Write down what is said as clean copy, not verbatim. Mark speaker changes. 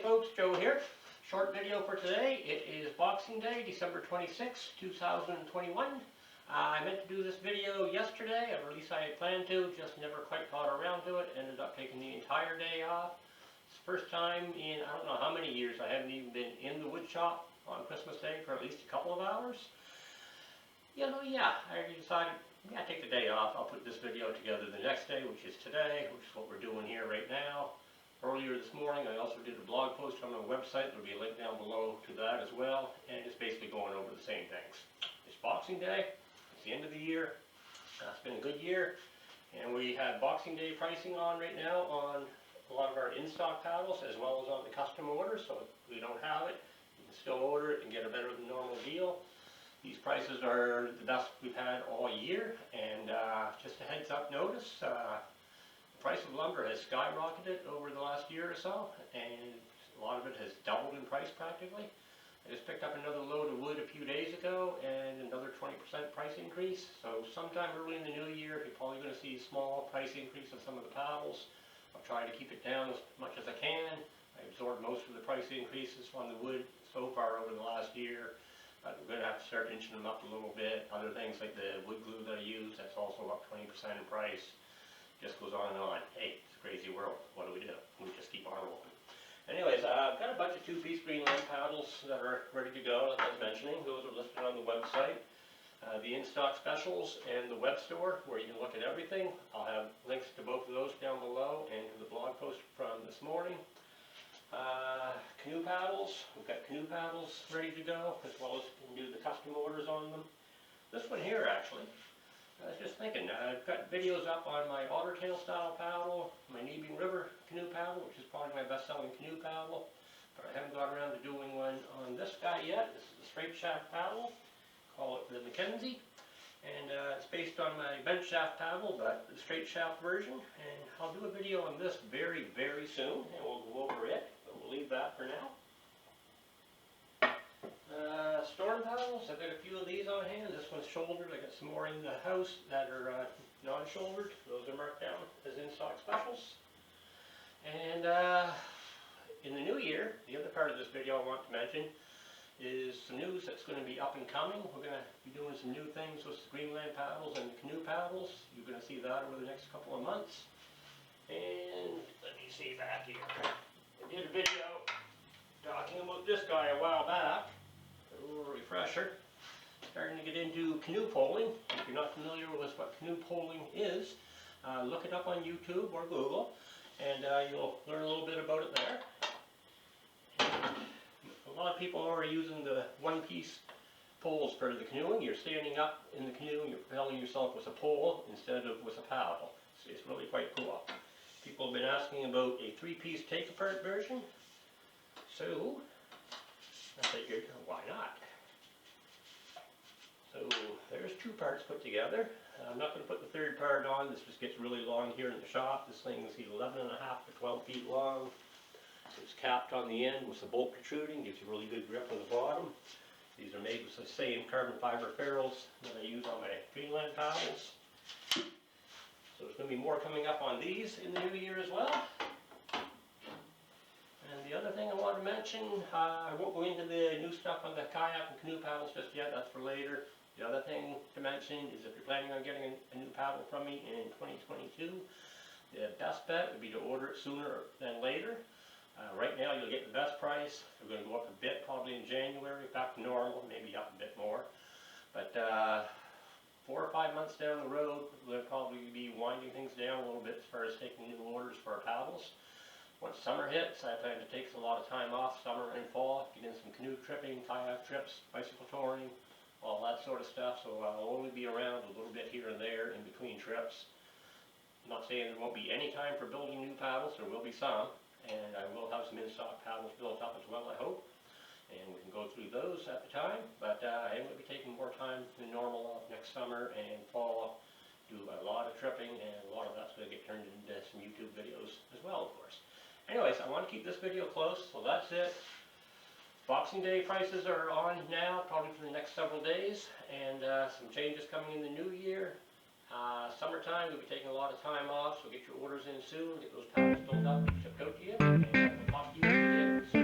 Speaker 1: folks, Joe here. Short video for today. It is Boxing Day, December 26, 2021. I meant to do this video yesterday, or at least I had planned to, just never quite got around to it. Ended up taking the entire day off. It's the first time in I don't know how many years I haven't even been in the wood shop on Christmas Day for at least a couple of hours. I decided, take the day off. I'll put this video together the next day, which is today, which is what we're doing here right now. Earlier this morning, I also did a blog post on my website. There'll be a link down below to that as well, and it's basically going over the same things. It's Boxing Day. It's the end of the year. It's been a good year, and we have Boxing Day pricing on right now on a lot of our in-stock paddles as well as on the custom orders. So if we don't have it, you can still order it and get a better than normal deal. These prices are the best we've had all year, and just a heads up notice, the price of lumber has skyrocketed over the last year or so, and a lot of it has doubled in price practically. I just picked up another load of wood a few days ago and another 20% price increase. So sometime early in the new year, you're probably going to see a small price increase on some of the paddles. I'll try to keep it down as much as I can. I absorbed most of the price increases on the wood so far over the last year. But we're going to have to start inching them up a little bit. Other things like the wood glue that I use, that's also up 20% in price. Just goes on and on. Hey, it's a crazy world. What do? We just keep on rolling. Anyways, I've got a bunch of two-piece Greenland paddles that are ready to go, like I was mentioning. Those are listed on the website. The in-stock specials and the web store, where you can look at everything. I'll have links to both of those down below and to the blog post from this morning. Canoe paddles. We've got canoe paddles ready to go, as well as you can do the custom orders on them. This one here, actually, I was just thinking, I've got videos up on my otter tail style paddle, my Neebing River canoe paddle, which is probably my best selling canoe paddle, but I haven't got around to doing one on this guy yet. This is the straight shaft paddle, call it the Mackenzie, and it's based on my bench shaft paddle, but the straight shaft version, and I'll do a video on this very, very soon, and we'll go over it, but we'll leave that for now. Storm paddles, I've got a few of these on hand. This one's shouldered. I got some more in the house that are non-shouldered. Those are marked down as in-stock specials. And in the new year, the other part of this video I want to mention is some news that's going to be up and coming. We're going to be doing some new things with the Greenland paddles and the canoe paddles. You're going to see that over the next couple of months. And let me see back here. I did a video talking about this guy a while back. A little refresher. Starting to get into canoe poling. If you're not familiar with what canoe poling is, look it up on YouTube or Google, and you'll learn a little bit about it there. And a lot of people are using the one-piece poles for the canoeing. You're standing up in the canoe and you're propelling yourself with a pole instead of with a paddle. It's really quite cool. People have been asking about a three-piece take-apart version, so I figured, why not? So there's two parts put together. I'm not going to put the third part on. This just gets really long here in the shop. This thing is 11.5 to 12 feet long. It's capped on the end with the bolt protruding. Gives you really good grip on the bottom. These are made with the same carbon fiber ferrules that I use on my Greenland paddles. So there's going to be more coming up on these in the new year as well. And the other thing I want to mention, I won't go into the new stuff on the kayak and canoe paddles just yet, that's for later. The other thing to mention is if you're planning on getting a new paddle from me in 2022, the best bet would be to order it sooner than later. Right now you'll get the best price. We're going to go up a bit probably in January, back to normal, maybe up a bit more. But 4 or 5 months down the road, we'll probably be winding things down a little bit as far as taking new orders for our paddles. Once summer hits, I plan to take a lot of time off, summer and fall, get in some canoe tripping, kayak trips, bicycle touring, all that sort of stuff. So I'll only be around a little bit here and there in between trips. I'm not saying there won't be any time for building new paddles, there will be some, and I will have some in-stock paddles built up as well, I hope. And we can go through those at the time, but I am going to be taking more time than normal next summer and fall. Do a lot of tripping, and a lot of that's going to get turned into some YouTube videos as well, of course. Anyways, I want to keep this video close, so that's it. Boxing Day prices are on now, probably for the next several days, and some changes coming in the new year. Summertime, we'll be taking a lot of time off, so get your orders in soon, get those paddles built up and shipped out to you. And talk to you again soon.